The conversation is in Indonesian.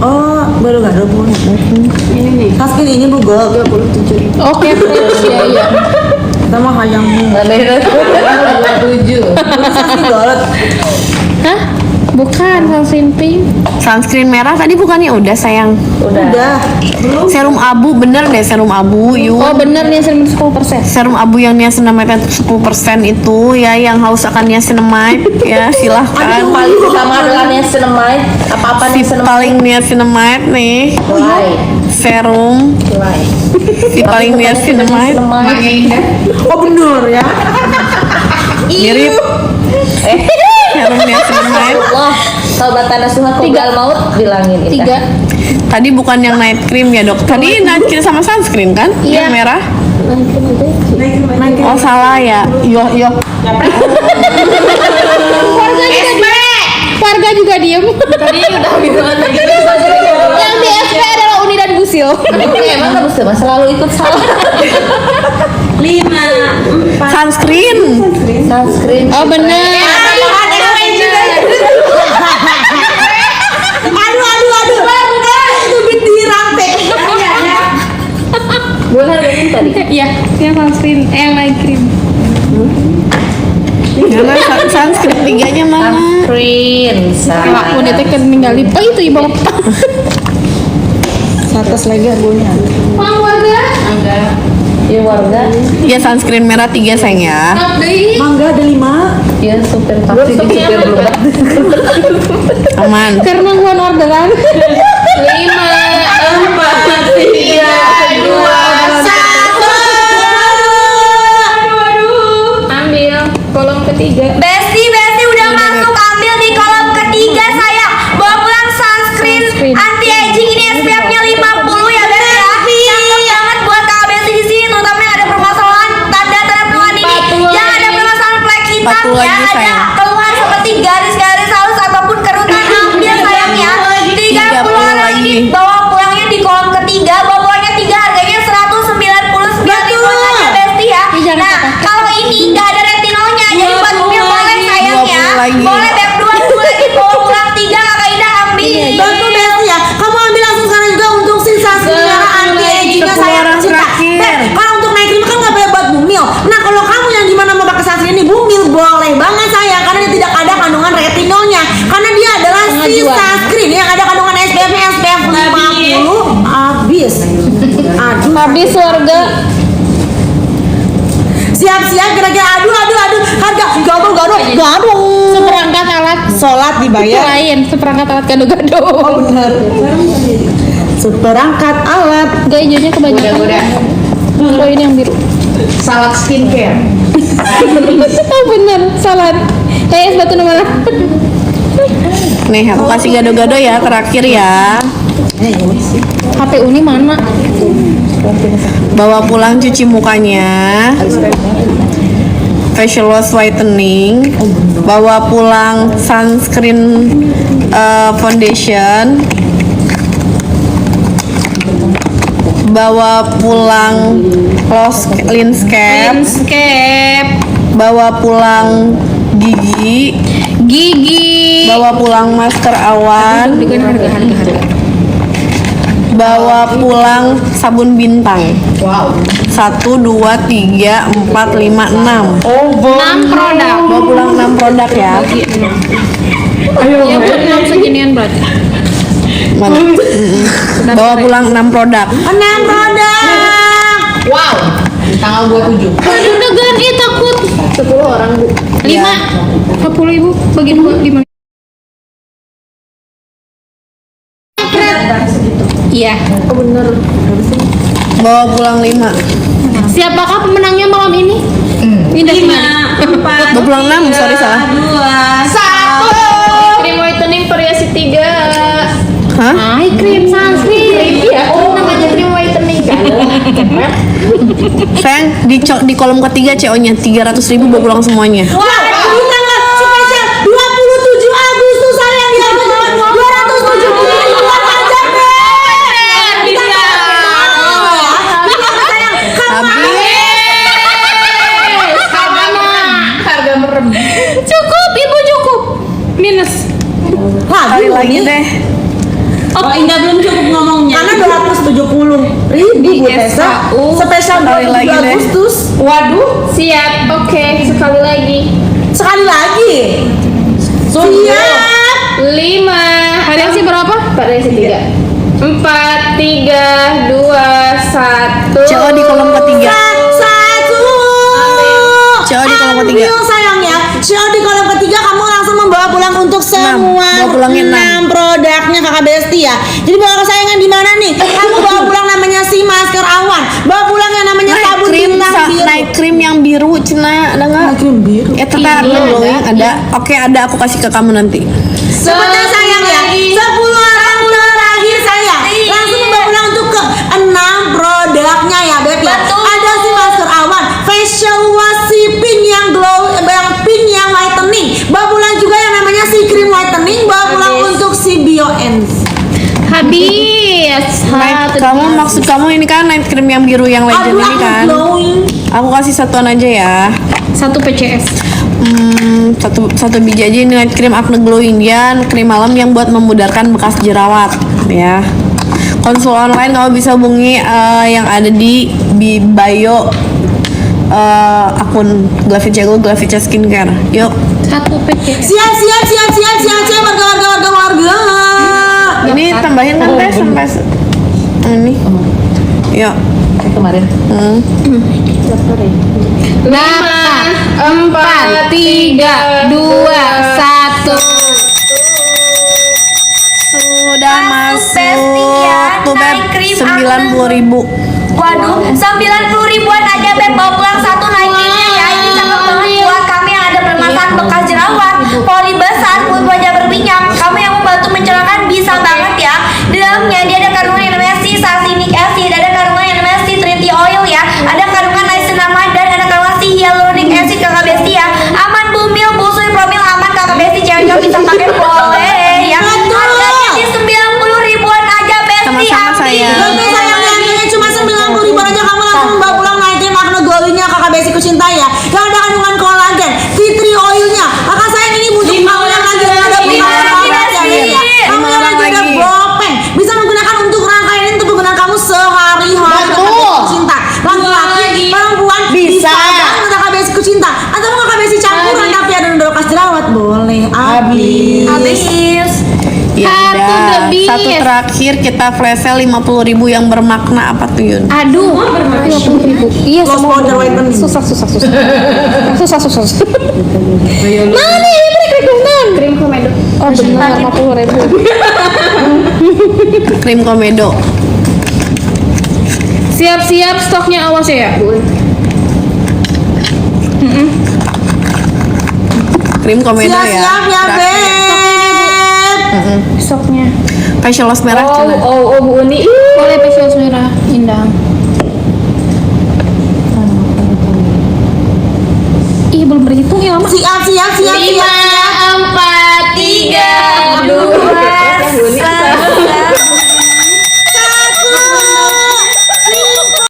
Oh, baru gado pun. Ini nih. Sunscreen ini Google 27.000. Oke, iya. kita mah hayangmu. 27. Sunscreen gold. Hah? Bukan sunscreen pink. Sunscreen merah tadi bukannya udah sayang? Udah. Serum abu bener deh, serum abu yuk. Oh bener nih 10%. Serum abu yang niacinamide 10% itu ya, yang haus akan niacinamide ya silahkan. Paling utama adalah niacinamide. Apa-apa Si niacinamide? paling niacinamide nih, Why? serum Why? si paling niacinamide Oh bener ya. mirip serum niacinamide. Allah, sobat tanah suha kogal maut bilangin Indah. 3. Tadi bukan yang night cream ya dok, tadi night cream sama sunscreen kan? Iya. Yang merah. Oh salah ya, yo. Warga juga diem. Tadi udah bilang lagi. Yang di SP adalah Uni dan Gusil. Emang nggak bisa, Mas selalu ikut salah. 5, 4. Sunscreen. Sunscreen. Oh bener. Aduh. Itu bit di rantai. Gue hargain tadi. Iya, yang sunscreen, yang night cream. Mana sunscreen tiganya mana? Sunscreen. Aku udah kan ninggalin. Oh itu ibu. Atas lagi abunya. Mang warga. Enggak. Iya warga. Ya sunscreen merah 3 sayang ya. Update. Mangga ada 5. Iya supir taksi di supir belum. Aman. Karena gua orderan. 5, 4, 3, 2, 1. Ambil kolom ketiga. Besti udah masuk, ambil di kolom ketiga saya. Bawa pulang sunscreen anti aging ini SPF-nya 50 ya guys ya. Cakep banget buat kakak Besti di sini, terutama yang ada permasalahan tanda-tanda penuaan ini. Yang ada permasalahan flek hitam 40 ya, lagi, ada sayang. keluhan seperti garis-garis halus ataupun kerutan, ambil sayang ya. 30 orang ini bawa pulangnya di kolom ketiga. Bawa pulangnya 3 harganya 199.000 aja Besti ya. Nah, kalau ini nggak ada retinolnya, jadi buat bumil boleh sayang ya. 20 lagi. Boleh beb 2 lagi bawa pulang 3 kakak Ida ambil. Bantu Besti ya. Kamu ambil langsung sana juga untuk si sunscreen merah anti agingnya 10 saya orang cinta. terakhir. Kalau untuk night cream kan nggak boleh buat bumil. Nah kalau kamu yang gimana mau pakai sunscreen ini bumil boleh banget saya, karena dia tidak ada kandungan retinolnya. Karena dia adalah si sunscreen yang ada kandungan SPF-nya SPF 50. Habis. Aduh. Habis warga. Siap-siap kira-kira aduh harga gado. Seperangkat alat Sholat dibayar. lain, seperangkat alat gado-gado. Oh bener. Seperangkat alat. Enggak hijaunya kebanyakan. Oh ini yang biru. Salad skincare. Oh bener, salad. Es batu mana? Nih aku kasih gado-gado ya terakhir ya. HP Uni mana? Bawa pulang cuci mukanya, facial wash whitening, bawa pulang sunscreen foundation, bawa pulang lens cap, bawa pulang gigi, bawa pulang masker awan, bawa pulang sabun bintang. Wow. 1, 2, 3, 4, 5, 6. 6 produk. Bawa pulang 6 produk ya. Ya buat 6 seginian berarti. Mana? Bawa pulang 6 produk. 6 produk. Wow. Tanggal 27. Aduh degan takut. 10 orang Bu. 5 40.000 bagi 2 gimana? Iya. Oh bener. Bawa pulang 5. Siapakah pemenangnya malam ini? Ini 5, 4, Bawa pulang 6, sorry salah. 2, 1. Cream whitening variasi 3. Hah? Hai cream sunscreen. Iya, oh namanya cream whitening kan. Sayang, di kolom ketiga CO-nya 300.000 bawa pulang semuanya. Wah, ini tanggal spesial 27 Agustus sayang ya. 270 ribuan aja Harga merem. Cukup, ibu cukup. Minus. Kali lagi deh. Oke. enggak belum cukup ngomongnya. Karena 270.000 Bu Tessa. Spesial Sekali 27 lagi deh. Agustus. Waduh, siap. Oke, sekali lagi. Sekali lagi. Siap. 5. Variasi berapa? Variasi 3. 4, 3, 2, 1. CO di kolom ketiga. Satu. CO di kolom ketiga. Ambil sayang ya. CO di kolom ketiga kamu langsung membawa pulang untuk semua Bawa pulangnya 6 produknya Kakak Besti ya. Jadi bawa kesayangan di mana nih? Kamu bawa pulang namanya si masker awan. Bawa pulang yang namanya sabun bintang biru. night cream yang biru cina ada nggak? Night cream biru. Ternyata glowing ada. Oke ada, aku kasih ke kamu nanti. Sebentar sayang ya. 10 orang terakhir saya langsung membawa pulang untuk ke 6 produknya ya Beb ya. Betul. Ada si masker awan, facial wash si pink yang glow, yang pink yang whitening. Bawa pulang juga yang namanya si cream whitening. Bawa pulang untuk si BioN. Habis. Kamu maksud kamu ini kan night cream yang biru yang legend Aduh ini aku kan? glowing. Aku kasih satuan aja ya. 1 PCS. Satu biji aja ini night cream Acne Glow Indian, krim malam yang buat memudarkan bekas jerawat ya. Konsul online kamu bisa hubungi yang ada di bio akun Glavica Skincare. Yuk. 1 PCS. Siap warga. Ini tambahin kan teh sampai ini. Yuk. Kemarin. 5, 4, 3, 2, 1. Sudah masuk tuh Beb, Night cream 90.000. Waduh, 90 ribuan aja Beb, bawa pulang satu night creamnya ya. Ini cakep banget buat kami yang ada permasalahan bekas jerawat, pori besar, kulit wajah berminyak. Kamu yang membantu mencerahkan bisa banget ya. Di dalamnya dia ada kandungan yang namanya si salicylic acid, ada kandungan yang namanya si Trinity oil ya, ada kandungan niacinamide dan ada kandungan si hyaluronic acid Kakak Besti ya. Aman bumil, busui, promil aman Kakak Besti, cewek-cewek bisa pakai boleh ya. Harganya di 90 ribuan aja Besti. Sama-sama, ambil. sayang. Untuk sayang harganya cuma 90.000 aja kamu langsung membawa pulang night cream Acne Glowingnya Kakak Besti kucinta ya. Yang ada kandungan kolagen, tea tree oilnya. Kakak sayang ini butuh kamu yang lagi ada pengaruh ya. Kamu yang lagi ada bopeng bisa menggunakan untuk rangkaian ini untuk menggunakan kamu sehari-hari Kakak Besti kucinta. Laki-laki, perempuan bisa banget Kakak Besti kucinta. Atau mau Kakak Besti campuran tapi ada bekas jerawat boleh. Habis. Ya Satu udah. lebih. Satu terakhir kita flash sale 50.000 yang bermakna apa tuh Yun? Aduh, 50.000. Iya, Lost semua powder whitening. susah. Mana ini krim krim komedo. Oh benar, 50.000. Krim Komedo. Siap-siap stoknya awas ya. Krim Komedo ya. Siap-siap ya Beb. Stoknya. Facial wash merah cina. Oh, Bu Uni. Boleh facial merah, Indang. Ih, belum berhitung ya, lama. Siap. 5,